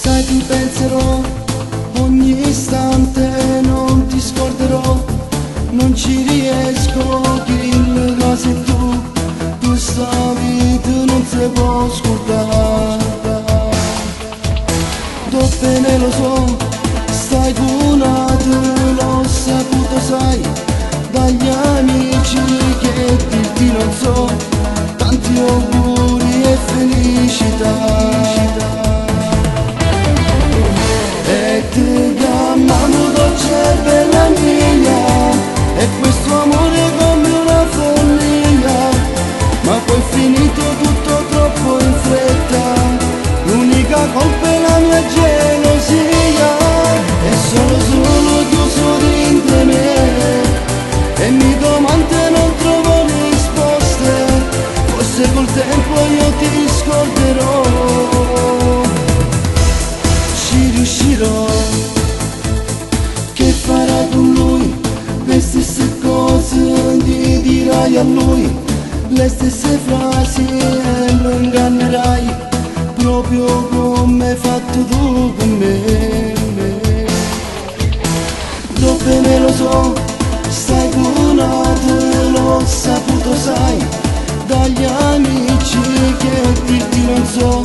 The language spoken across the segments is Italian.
Sai ti penserò ogni istante, non ti scorderò, non ci riesco, che cose tu, questa vita non si può scordare. Dove ne lo so, stai curata, l'ho saputo sai, dagli amici che dirti non so, tanti auguri e felicità. E ti chiamano dolce bella mia, e questo amore come una follia, ma poi è finito tutto troppo in fretta, l'unica colpa è la mia gelosia, e solo chiuso dentro me, e mi domando e non trovo risposte, forse col tempo io ti scorderò, ci riuscirò. Che farai con lui? Le stesse cose ti dirai a lui, le stesse frasi e lo ingannerai, proprio come hai fatto tu con me. Dove me lo so, stai curata, l'ho saputo sai, dagli amici che dirti non so,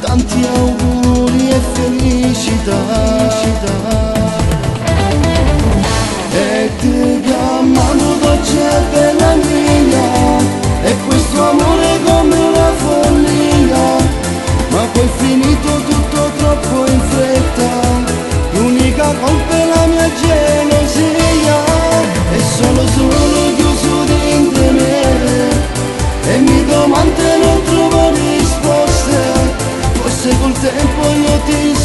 tanti auguri e felicità. E ti chiamano dolce bella mia, e questo amore come una follia, ma poi è finito tutto troppo in fretta, l'unica colpa è la mia gelosia, e solo chiuso dentro me, e mi domando e non trovo risposte, forse col tempo io ti